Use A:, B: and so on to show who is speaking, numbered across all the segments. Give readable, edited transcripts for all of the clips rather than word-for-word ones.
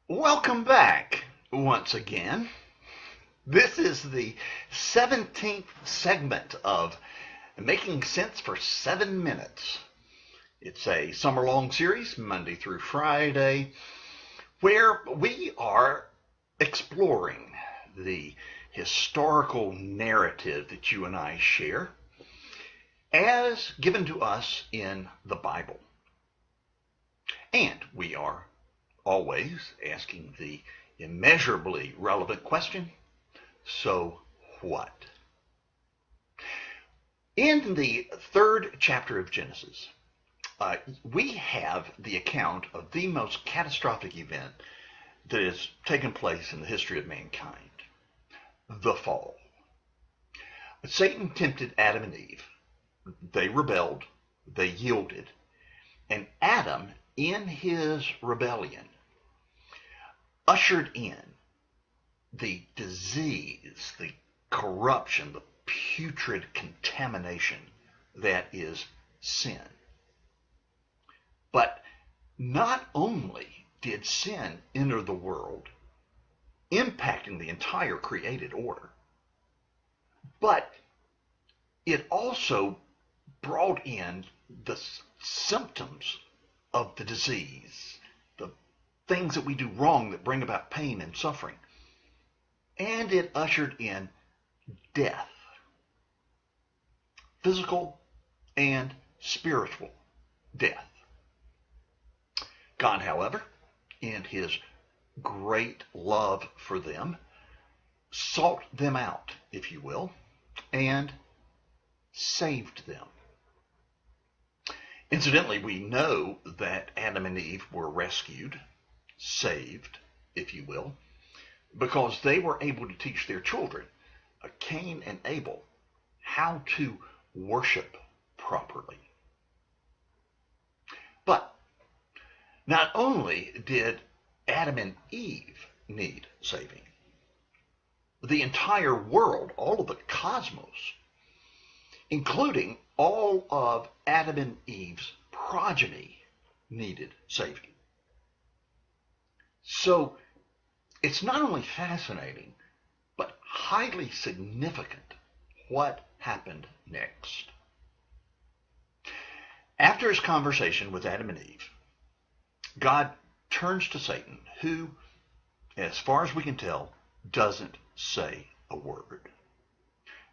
A: Welcome back once again. This is the 17th segment of Making Sense for 7 Minutes. It's a summer-long series, Monday through Friday, where we are exploring the historical narrative that you and I share as given to us in the Bible. And we are always asking the immeasurably relevant question, so what? In the third chapter of Genesis, we have the account of the most catastrophic event that has taken place in the history of mankind, the fall. Satan tempted Adam and Eve. They rebelled, they yielded, and Adam, in his rebellion, ushered in the disease, the corruption, the putrid contamination that is sin. But not only did sin enter the world, impacting the entire created order, but it also brought in the symptoms of the disease, the things that we do wrong that bring about pain and suffering. And it ushered in death, physical and spiritual death. God, however, in his great love for them, sought them out, if you will, and saved them. Incidentally, we know that Adam and Eve were rescued, saved, if you will, because they were able to teach their children, Cain and Abel, how to worship properly. But not only did Adam and Eve need saving, the entire world, all of the cosmos, including all of Adam and Eve's progeny, needed saving. So it's not only fascinating, but highly significant what happened next. After his conversation with Adam and Eve, God turns to Satan, who, as far as we can tell, doesn't say a word.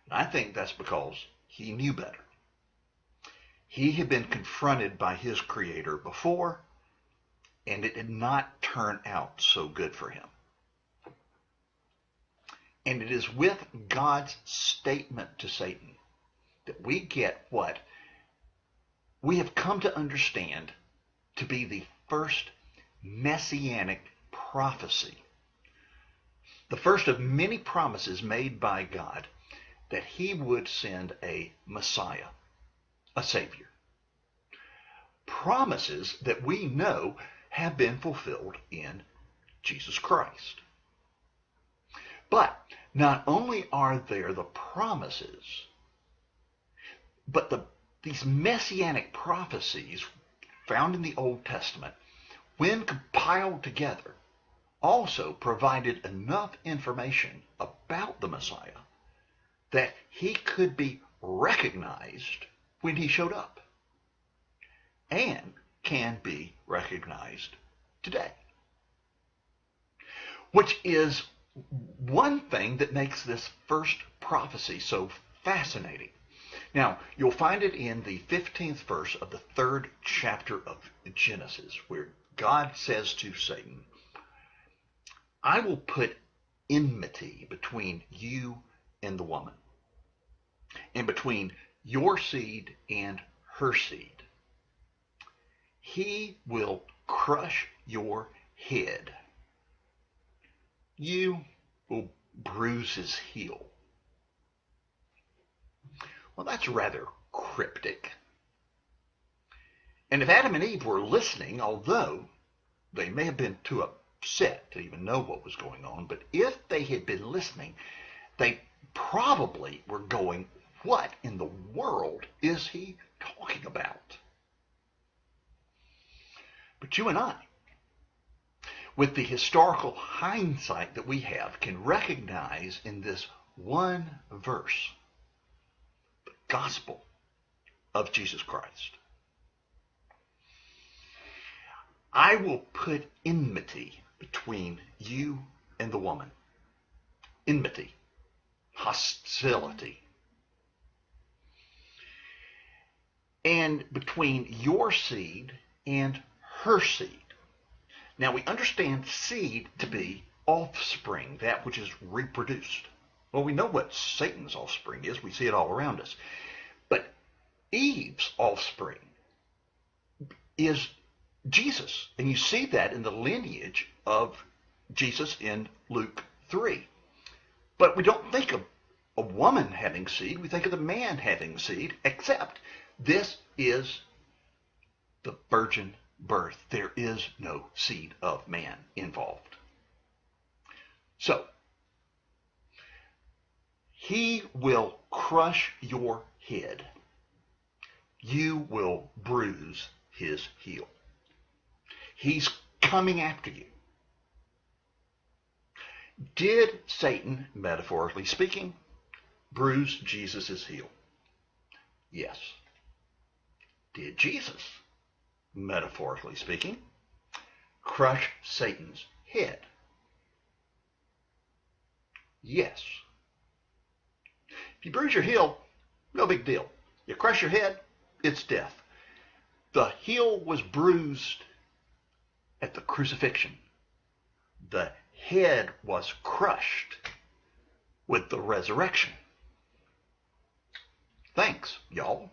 A: And I think that's because he knew better. He had been confronted by his Creator before, and it did not turn out so good for him. And it is with God's statement to Satan that we get what we have come to understand to be the first Messianic prophecy. The first of many promises made by God that he would send a Messiah, a Savior. Promises that we know have been fulfilled in Jesus Christ. But not only are there the promises, but these messianic prophecies found in the Old Testament, when compiled together, also provided enough information about the Messiah that he could be recognized when he showed up, and can be recognized today. Which is one thing that makes this first prophecy so fascinating. Now, you'll find it in the 15th verse of the third chapter of Genesis, where God says to Satan, I will put enmity between you and the woman, and between your seed and her seed. He will crush your head. You will bruise his heel. Well, that's rather cryptic. And if Adam and Eve were listening, although they may have been too upset to even know what was going on, but if they had been listening, they probably were going, what in the world is he talking about? But you and I, with the historical hindsight that we have, can recognize in this one verse the gospel of Jesus Christ. I will put enmity between you and the woman. Enmity. Hostility. And between your seed and her seed. Now we understand seed to be offspring, that which is reproduced. Well, we know what Satan's offspring is. We see it all around us. But Eve's offspring is Jesus. And you see that in the lineage of Jesus in Luke 3. But we don't think of a woman having seed. We think of the man having seed, except this is the virgin birth. There is no seed of man involved. So, he will crush your head. You will bruise his heel. He's coming after you. Did Satan, metaphorically speaking, bruise Jesus' heel? Yes. Did Jesus, metaphorically speaking, crush Satan's head? Yes. If you bruise your heel, no big deal. You crush your head, it's death. The heel was bruised at the crucifixion. The head was crushed with the resurrection. Thanks, y'all.